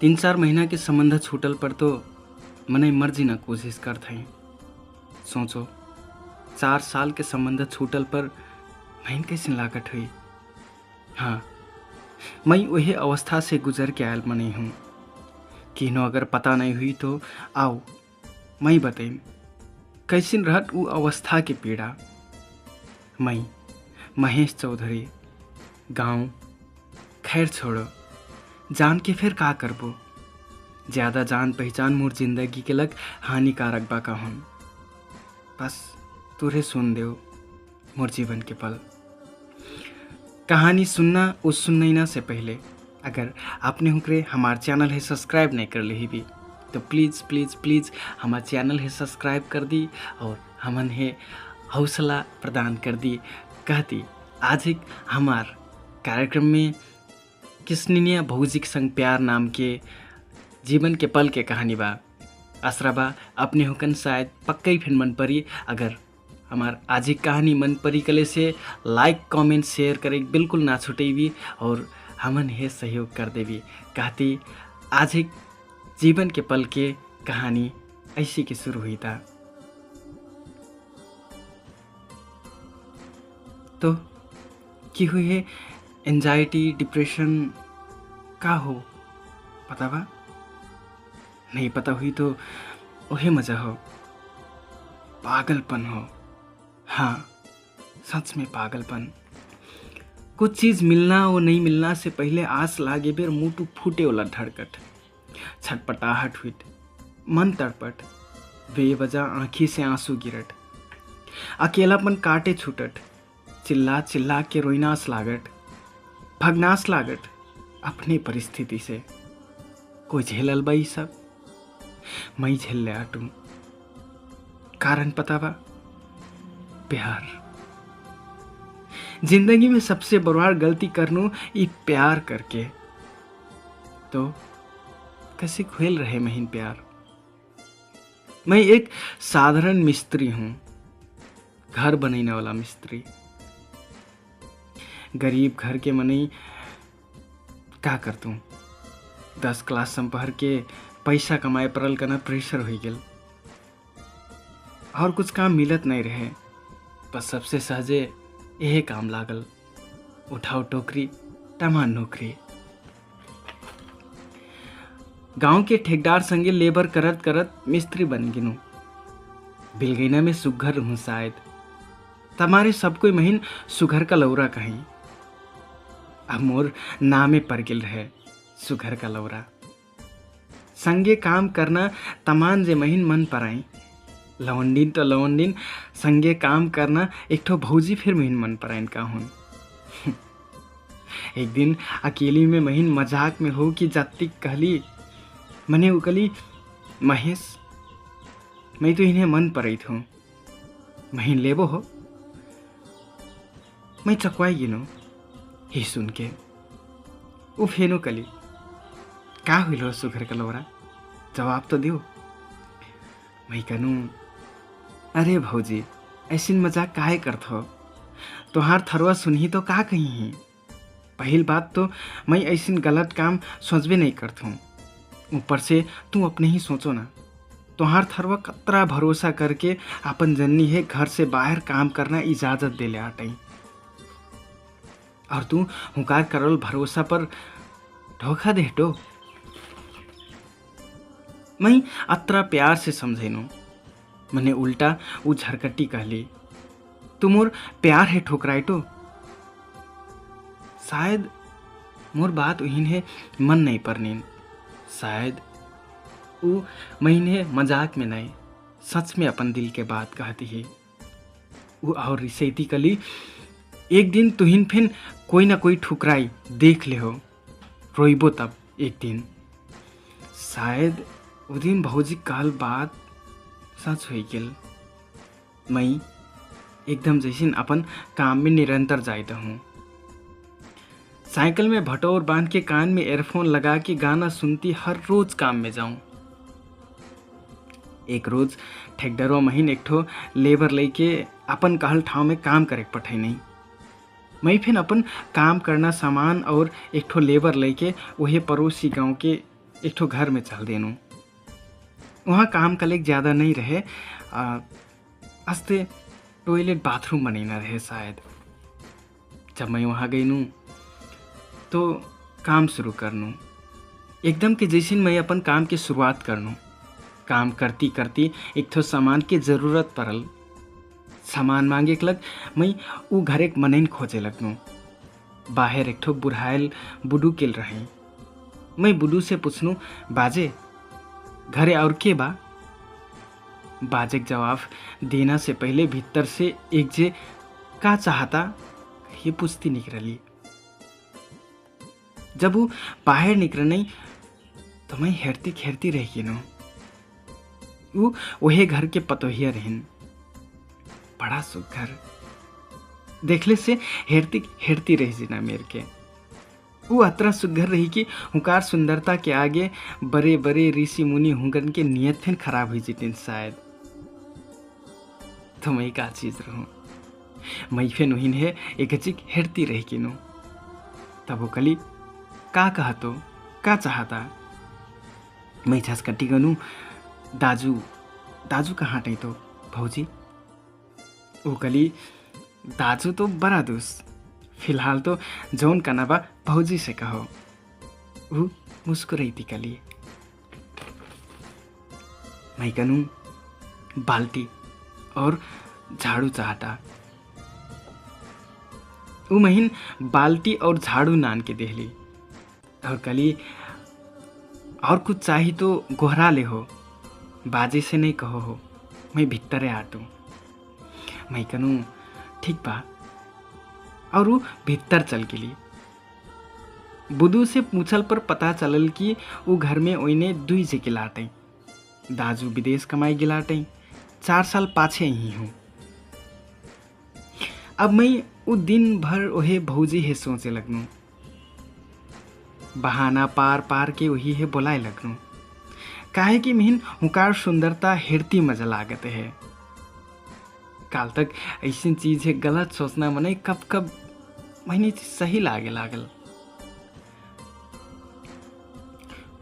3-4 महीना के संबंध छूटल पर तो मने मर्जी न कोशिश करत हई। सोचो 4 साल के संबंध छूटल पर महीन कैसे लागत हुई। हाँ, मैं वही अवस्था से गुजर के आयल मनी हूँ। किनो अगर पता नहीं हुई तो आओ मैं बताइम कैसिन रहत उ अवस्था के पीड़ा। मैं महेश चौधरी, गाँव खैर छोड़ो, जान के फिर का करबो। ज़्यादा जान पहचान मोर जिंदगी के लग हानिकारक बा कहूँ। बस तुरे सुन देव मोर जीवन के पल। कहानी सुनना उस सुनना से पहले अगर आपने हुक्रे हमारे चैनल है सब्सक्राइब नहीं कर ली भी तो प्लीज़ प्लीज़ प्लीज़ हमारे चैनल है सब्सक्राइब कर दी और हमन है हौसला प्रदान कर दी। कहती आज एक हमार कार्यक्रम में किसनिया भौजिक संग प्यार नाम के जीवन के पल के कहानी बा। आसरा बा अपने हुकन शायद पक्का ही फिर मन परी। अगर हमार आज एक कहानी मन परी कले से लाइक कमेंट शेयर करे बिल्कुल ना छुटेवी और हमन है सहयोग कर देवी। कहती आज एक जीवन के पल के कहानी ऐसी की शुरू हुई था। तो की हुई है एंजाइटी डिप्रेशन का हो पता बा? नहीं पता हुई तो वही मजा हो, पागलपन हो। हाँ, सच में पागलपन। कुछ चीज़ मिलना और नहीं मिलना से पहले आस लागे बेर मुटु फूटे वाला धड़कट, छटपटाहट हुईट, मन तड़पट, बेवजह आँखी से आंसू गिरट, अकेलापन काटे छूटट, चिल्ला चिल्ला के रोइनास लागट, भगनास लागट अपने परिस्थिति से। कोई झेलल बई सब मैं झेल ले आटू। कारण पता बा? प्यार। जिंदगी में सबसे बड़वार गलती करनू ये प्यार करके। तो कैसे खेल रहे महीन प्यार। मैं एक साधारण मिस्त्री हूं, घर बनाने वाला मिस्त्री। गरीब घर के मनई का करतूँ 10 क्लास सम पढ़ के पैसा कमाए परल करना प्रेशर हो गेल और कुछ काम मिलत नहीं रहे। बस सबसे सहजे यही काम लागल, उठाओ टोकरी तमान नौकरी। गांव के ठेकेदार संगे लेबर करत करत मिस्त्री बन गिनू। बिलगैना में सुघर हूँ शायद, तमारे सब कोई महीन सुघर का लौरा कहीं। अब मोर नामे पर गिल रहे सुघर का लौरा। संगे काम करना तमान जे महीन मन पर आई। लवंडीन तो लवंडीन संगे काम करना एक ठो भौजी फिर महीन मन पर आइन का हूँ। एक दिन अकेली में महीन मजाक में हो कि जाति कहली मने उकली महेश मैं तो इन्हें मन पर आई थूँ महीन लेबो हो। मैं चकवाई गिनो ही सुन के उ फेनो कली का हुई सुघर का लौरा जवाब तो दियो। मैं कहूँ अरे भौजी ऐसिन मजाक काहे करत हो, तोहार थरवा सुनही तो का कही ही। पहली बात तो मैं ऐसिन गलत काम सोचबे नहीं करत हूँ, ऊपर से तू अपने ही सोचो ना। तोहार थरवा कतरा भरोसा करके अपन जननी है घर से बाहर काम करना इजाजत दे ले आटई और तू हुकार करल भरोसा पर धोखा दे हटो। मैं अतरा प्यार से समझेनो, मने उल्टा वो झरकटी कहली तू मोर प्यार है ठोकराइटो। शायद मोर बात उहिन है मन नहीं परनीन, शायद वो महीने मजाक में नहीं सच में अपन दिल के बात कहती है। वो और रिसेती कली एक दिन तुहिन फिन कोई ना कोई ठुकराई देख ले हो, रोइबो तब एक दिन। शायद वो दिन भौजी काल बात सच हो गेल। मैं एकदम जैसे अपन काम में निरंतर जाता हूँ। साइकिल में भटोर बांध के कान में एयरफोन लगा के गाना सुनती हर रोज काम में जाऊं। एक रोज ठेकेदारों महीन एक ठो लेबर लेके अपन कहल ठाव में काम करे पठाई नहीं। मैं फिर अपन काम करना सामान और एक ठो लेबर लेके वही पड़ोसी गांव के एक ठो घर में चल देनू। वहाँ काम कलेक ज़्यादा नहीं रहे, अस्ते टॉयलेट बाथरूम बनैना रहे शायद। जब मैं वहाँ गईनू तो काम शुरू करनू, एकदम के जैसे मैं अपन काम की शुरुआत करनू। काम करती करती एक ठो सामान के ज़रूरत पड़ल, सामान मांगे के लग मैं ऊ घर एक मनैन खोजे लगनू। बाहर एक ठो बुढ़ायल बुडू केल रहे। मैं बुडू से पूछनू, बाजे घरे और के बा? बाजे के जवाब देना से पहले भीतर से एक जे का चाहता ये पूछती निकली। जब वो बाहर निकल तो मैं हेरती खेरती रह गिनो। वो वही घर के पतोहिया रहन, बड़ा सुघर, देखले से हेरती हेरती रह जिना मेर के। वो अतरा सुघर रही कि हुकार सुंदरता के आगे बड़े बड़े ऋषि मुनि हुंगन के नियत फिर खराब हुई जितिन शायद। तो मैं का चीज रहूं, मैं फिर उहिन है एक चिक हेरती रही किनो। तब वो कली का कहतो, का चाहता? मैं झसकटी गनु, दाजू दाजू कहाँ टै तो भौजी? वो कली दाजू तो बड़ा दूस, फिलहाल तो जौन कनाबा भौजी से कहो। वो मुस्कुराई कली। मैं कनु बाल्टी और झाड़ू चाहता। वो महीन बाल्टी और झाड़ू नान के देहली और कली और कुछ चाहिए तो गोहरा ले हो, बाजे से नहीं कहो हो, मैं भीतरे आटू। मैं कनु ठीक बा, और वो भीतर चल गेली। बुदू से पूछल पर पता चलल कि वो घर में ओइने दुई जे गिलाटे। दाजू विदेश कमाई गिलाटे, 4 साल पाछे ही हूँ। अब मैं वो दिन भर ओहे भौजी है सोचे लगनू, बहाना पार पार के वही है बोलाए लगनू। काहे कि मिहिन हुकार सुंदरता हेरती मजा लागत है। काल तक ऐसी चीज है गलत सोचना मने कब कब महीने सही लागे लागल।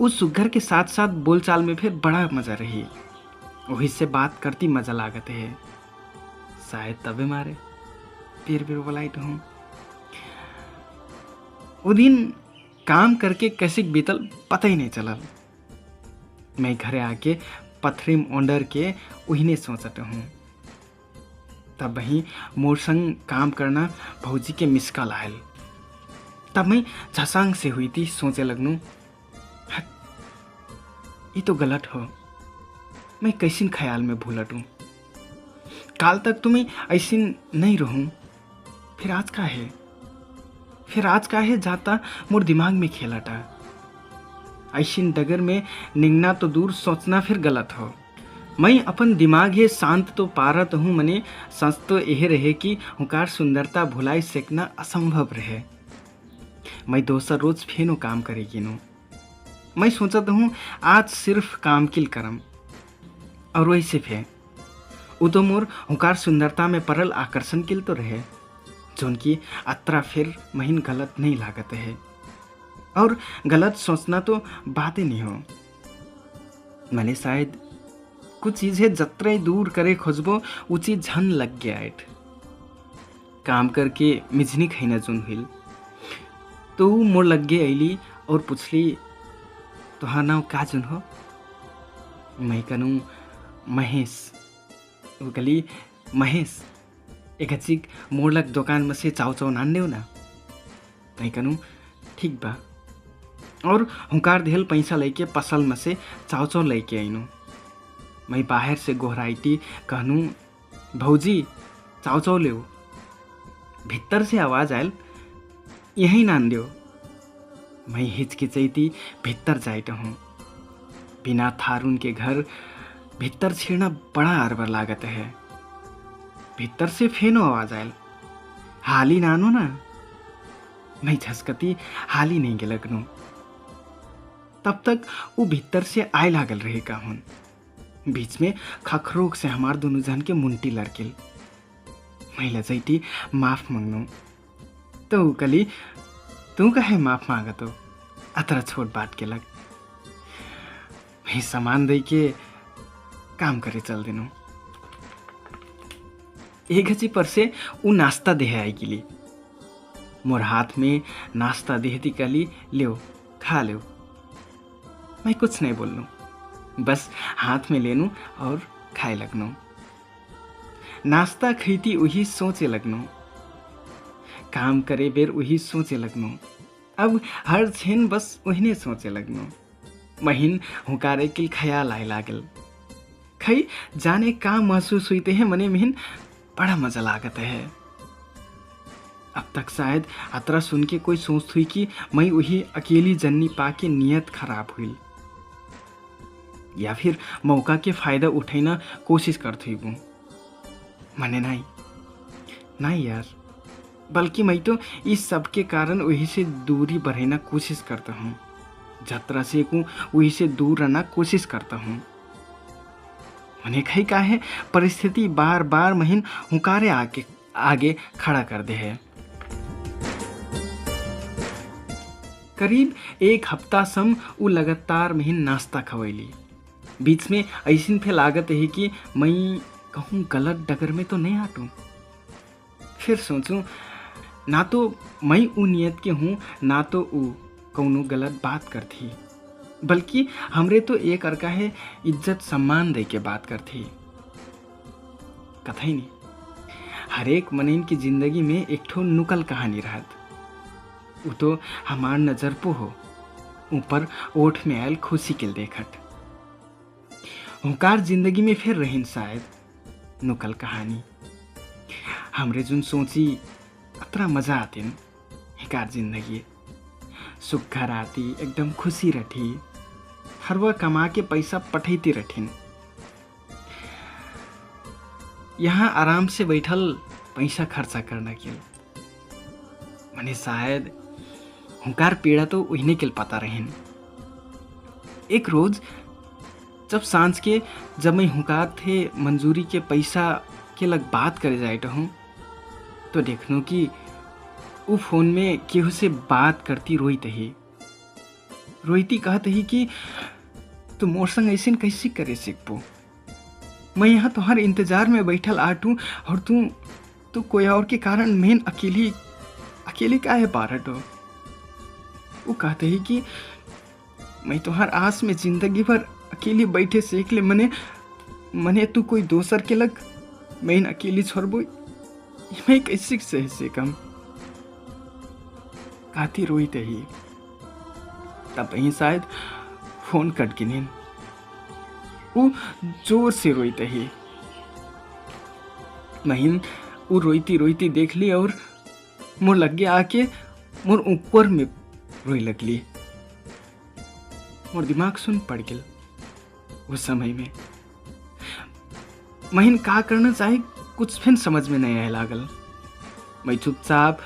उस सुघर के साथ साथ बोलचाल में फिर बड़ा मजा रही, वही से बात करती मजा लागत है। शायद तबे मारे फिर बोलाई तो हूँ। वो दिन काम करके कैसे बीतल पता ही नहीं चलल। मैं घरे आके पथरीम ओंडर के उहिने सोचत हूँ। तब वहीं मोर संग काम करना भौजी के मिसकॉल आयल। तब मैं झसांग से हुई थी, सोचे लगनू ये तो गलत हो, मैं कैसिन ख्याल में भूलटूँ। काल तक तुम्हें ऐसी नहीं रहूं, फिर आज का है, फिर आज का है जाता मोर दिमाग में खेलाटा। ऐसी डगर में निगना तो दूर, सोचना फिर गलत हो। मैं अपन दिमाग है शांत तो पारत हूँ, मने सच तो यह रहे कि हुकार सुंदरता भुलाई सेकना असंभव रहे। मैं दोसर रोज फेनो काम करेगी नो। मैं सोचता हूँ आज सिर्फ काम किल करम, और वैसे फे वो तो मोर हुकार सुंदरता में परल आकर्षण किल तो रहे, जोन की अतरा फिर महीन गलत नहीं लागत है। और गलत सोचना तो बातें नहीं हो। मैंने शायद कुछ चीजें जत्रे दूर करे खोजबो उची झन लग गया एट। काम करके मिजनी खैना जुन हिल तो मोर लग गए ऐली और पूछली, तुहार नाम का जुन हो? मैं कनु महेश। वो कली महेश एक हचिक मोर लग दुकान में से चाव चाव नान देव ना। मैं कनु ठीक बा, और हुकार देहल पैसा लेके पसल में से चाव चाव लेके आइनू। मैं बाहर से गोहराइटी कहनू, भौजी चाव चाव ले। भीतर से आवाज आयल, यही नान दो। मैं हिचकिचैती भीतर जाइत हूँ। बिना थारून के घर भीतर छेड़ना बड़ा अरबर लागत है। भीतर से फेनो आवाज आयल, हाली नानो ना। मैं झसकती हाली नहीं गिलगनू। तब तक वो भीतर से आय लागल रहे का हूँ। बीच में खखरोक से हमार दोनों जन के मुंटी लड़किल। मैं लजैती माफ मांगनू तो कली, तू कहे माफ मांगा तो अतरा छोट बात के लग। वही सामान दे के काम करे चल देनु। एक घची पर से ऊ नाश्ता दे आई गिली। मोर हाथ में नाश्ता देहती कली, लियो खा लो। मैं कुछ नहीं बोलूं, बस हाथ में लेनू और खाए लगनू। नाश्ता खैती वही सोचे लगनू, काम करे बेर वही सोचे लगनू। अब हर छेन बस वही सोचे लगनू। महीन हुकारे किल ख्याल आए लागल। खई जाने का महसूस हुई हैं मने मिहिन बड़ा मजा लागत है। अब तक शायद अतरा सुन के कोई सोच हुई कि मैं वही अकेली जन्नी पाके नियत खराब हुई, या फिर मौका के फायदा उठाना कोशिश करती हूँ। मने नहीं यार, बल्कि मैं तो इस सब के कारण वही से दूरी बढ़ाना कोशिश करता हूँ। जतरा से को वही से दूर रहना कोशिश करता हूँ। मने कहीं का है परिस्थिति बार बार महीन हुकारे आगे खड़ा कर दे है। करीब एक हफ्ता सम उ लगातार महीन नाश्ता खवैली। बीच में ऐसी फे लागत है कि मैं कहूँ गलत डगर में तो नहीं हटूँ। फिर सोचूं ना तो मैं उ नियत के हूँ, ना तो उ कौनो गलत बात करती, बल्कि हमरे तो एक अर्का है इज्जत सम्मान दे के बात करती। कथा ही नहीं, हर एक मनइन की जिंदगी में एक ठो नुकल कहानी रहत। उ तो हमार नजर पो हो ऊपर ओठ में आयल खुशी के देखत। हुकार जिंदगी में फिर रहीन शायद नुकल कहानी। हमरे जुन सोची अतरा मजा आते न हिकार जिंदगी। सुख घर आती एकदम खुशी रठी, हर वह कमा के पैसा पठैती रठिन। यहाँ आराम से बैठल पैसा खर्चा करना के मने शायद हुकार पीड़ा तो उन्हें के पता रहेन। एक रोज जब सांझ के जब मैं हुकार थे मंजूरी के पैसा के लग बात करे जाए हूँ, तो देखनो कि वो फोन में केहू से बात करती रोईती कहत ही कि तू मोर संग ऐसे कैसे करे सिकपो। मैं यहाँ तुम्हारे इंतजार में बैठल आटू और तू कोई और के कारण मेन अकेली का है पारट हो। वो कहते ही कि मैं तुम्हार आस में जिंदगी भर अकेली बैठे सीख ले, मने तू कोई दोसर के लग मैं अकेली छोड़बो, मैं कैसे सह से कम काती रोईते ही। तब ही शायद फोन कट गिनेन, वो जोर से रोईते ही। महीन वो रोईती देख ली और मोर लग गया आके मोर ऊपर में रोई लगली। मोर दिमाग सुन पड़ गया उस समय में। महीन का करना चाहे कुछ फिर समझ में नहीं आए लागल। मैं चुपचाप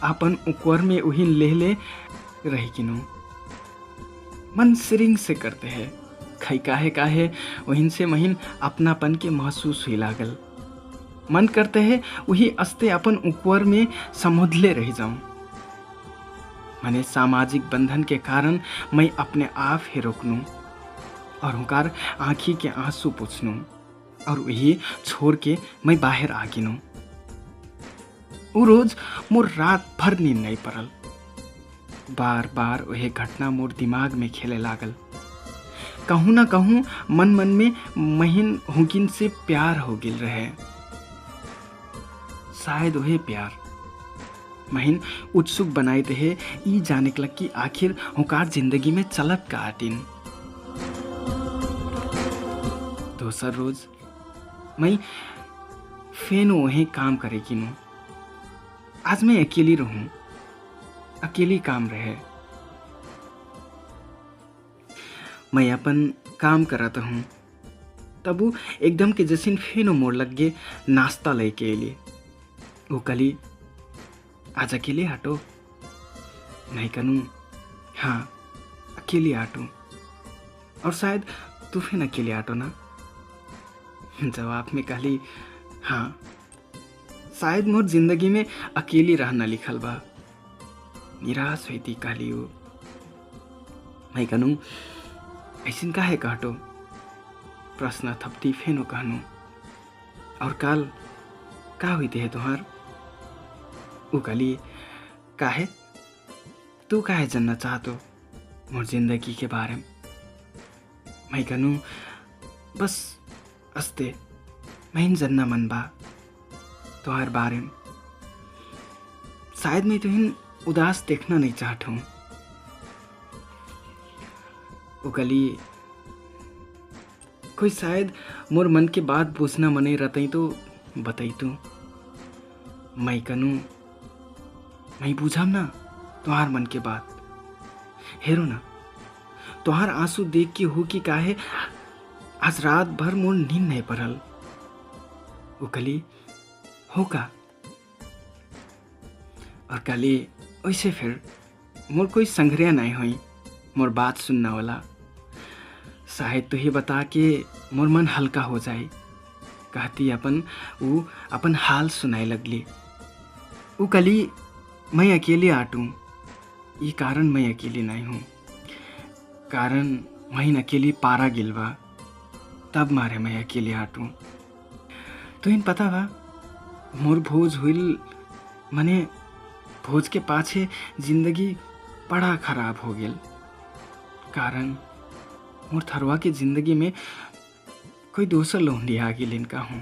अपन ऊपर में उहिन ले रही किनो। मन सिरिंग से करते हैं खई काहे वहीं से महीन अपनापन के महसूस हुई लागल। मन करते है वही अस्ते अपन ऊपर में समुदले रह जाऊं। मने सामाजिक बंधन के कारण मैं अपने आप ही रोकनू और हुकार आँखी के आंसू पूछनू और वही छोड़ के मैं बाहर आ गिनू। वो रोज मोर रात भर नींद नहीं पड़ल। बार बार वही घटना मोर दिमाग में खेले लागल। कहूँ ना कहूँ मन में महीन हुकिन से प्यार हो गिल रहे। शायद वही प्यार महीन उत्सुक बनाए थे ई जाने के लग कि आखिर हुकार जिंदगी में चलत का आटिन। दोसर रोज मैं फेन वही काम करे किनू। आज मैं अकेली रहूं, अकेली काम रहे। मैं अपन काम करता हूँ, तब वो एकदम के जैसे फेनो मोड़ लग गए नाश्ता लेके लिए। वो कली आज अकेले हटो नहीं करूँ, हाँ अकेले हटो और शायद तू फिर अकेले हटो ना। जवाब में कहली हाँ, शायद मोर जिंदगी में अकेली रहना लिखल बा। निराश हुई थी कहली वो। मैं कहूँ ऐसिन काहे कहटो? प्रश्न थप्ती फेनो कहनु। और काल का हुईते है तुहार? ऊ कली काहे? तू काहे जानना चाहतो मोर जिंदगी के बारे में? मैं कहनु बस अस्ते मैं जानना मन बा तुहार बारे में। शायद मैं तुहिन उदास देखना नहीं चाहता हूँ। वो कली कोई शायद मोर मन की बात पूछना मने रहते तो बताई तू। मैं कनु मैं बुझाम ना तुहार मन के बात। हेरो ना तुहार आंसू देख के हो कि काहे आज रात भर मोर नींद नहीं पड़ल। वो कली हो का? और कली वैसे फिर मोर कोई संग्रह नहीं हुई मोर बात सुनना वाला। शायद तो ही बता के मोर मन हल्का हो जाए। कहती अपन हाल सुनाए लगली। वो कली मैं अकेले आटूं, ये कारण मैं अकेली नहीं हूँ। कारण वहीं अकेली पारा गिलवा तब मारे मैं अकेले आटूं। तो इन पता बा मोर भोज हुई मने भोज के पाछे जिंदगी बड़ा खराब हो गेल। कारण मोर थरवा के जिंदगी में कोई दोसर लौंडी आ गेल इनका हूँ।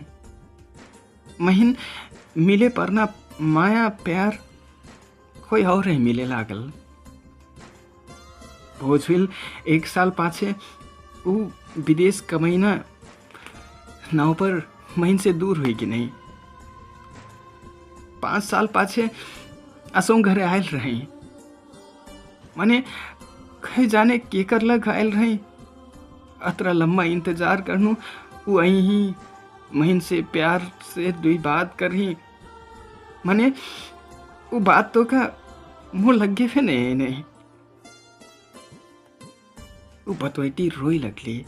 महीन मिले पर ना माया प्यार कोई और ही मिले लागल। भोजविल 1 साल पाछे ऊ विदेश कमैना नाव पर महीन से दूर हुई कि नहीं। 5 साल पाछे असों घरे आयल रही। मने कहीं जाने केकर लग आयल रही। अतरा लम्बा इंतजार करनू वो आई ही महीन से प्यार से 2 बात कर ही। मने वो बात तो का मुँह लगे फे नहीं। वो बतवैती रोई लगली।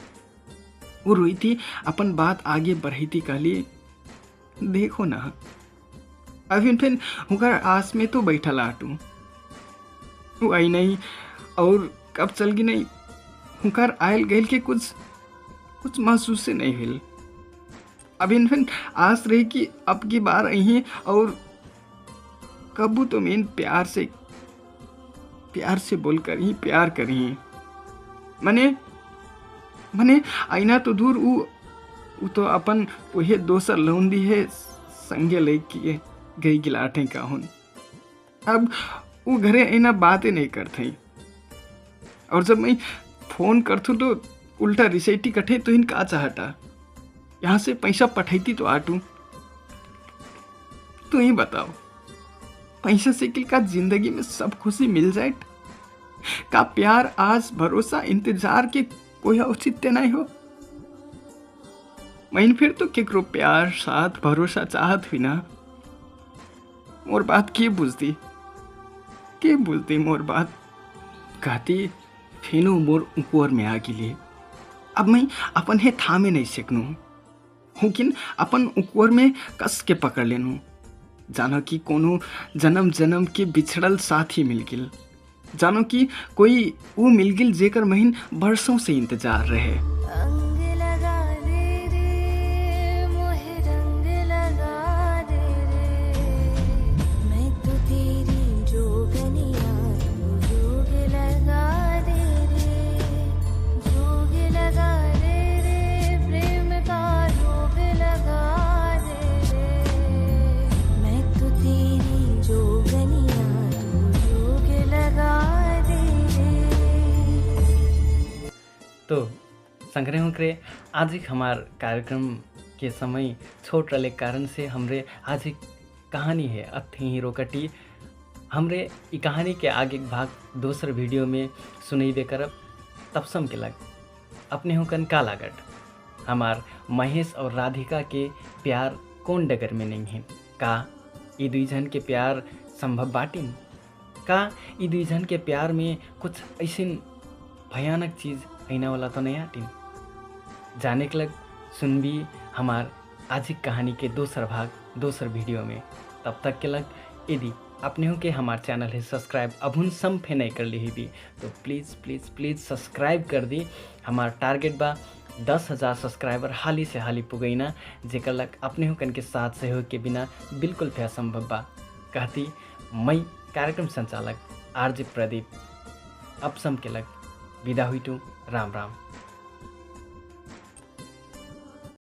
वो रोई थी अपन बात आगे बढ़ी थी। कहली देखो ना अभी फिर हुकर आस में तो बैठा लाटू। वो आई नहीं और कब चल गई नहीं। हुकर आयल गैल के कुछ महसूस से नहीं हुई। अभी फिर आस रही कि अब की बार आई है और कबू तो मैं प्यार से बोलकर ही प्यार करी। मने आईना तो दूर ऊ तो अपन वही दोसर लौंदी है संगे लेके गई गिलाटे का हूँ। अब वो घरे आईना बातें नहीं करते। और जब मैं फोन करथू तो उल्टा रिसेटी कटे तो इनका चाहता यहाँ से पैसा पठाईती तो आटू। तू ही बताओ पैसा से का जिंदगी में सब खुशी मिल जाए का? प्यार आज भरोसा इंतजार के कोई औचित्य नहीं हो। मैं फिर तो केकरो प्यार साथ भरोसा चाहत हुई ना। मोर बात के बुझती मोर बात। कहती फेनो मोर ऊपर में आ गिले। अब मैं अपन है थामे नहीं सकनू। लेकिन अपन ऊपर में कस के पकड़ लेनू। जानो कि कोनो जन्म के बिछड़ल साथी मिल गिल। जानो कि कोई वो मिल गिल जेकर महीन बरसों से इंतजार रहे। तो संग्रह करे आज एक हमार कार्यक्रम के समय छोट रहे कारण से हमरे आज एक कहानी है अथी हीरो कटी। हमरे ये कहानी के आगे भाग दूसर वीडियो में सुनैबे करब। तब सम के लग अपने हुकन का लागत हमार महेश और राधिका के प्यार कौन डगर में नहीं है। का ये 2 जन के प्यार संभव बाटिन? का ये 2 जन के प्यार में कुछ ऐसी भयानक चीज़ आईना वाला तो नहीं आटिन? जाने के लग सुनबी हमार आज की कहानी के दूसर भाग दूसर वीडियो में। तब तक के लग यदि अपने हो के हमारे चैनल है सब्सक्राइब अभुन सम फे नहीं कर ली भी, तो प्लीज़ प्लीज़ प्लीज़ सब्सक्राइब कर दी। हमार टारगेट बा 10,000 सब्सक्राइबर हाली से हाली पुगैना, जेकर लग अपने हो कन के साथ सहयोग के बिना बिल्कुल भी असंभव बा। कहती मैं कार्यक्रम संचालक आरजे प्रदीप अब सम के लग विदा हुई टू। राम राम।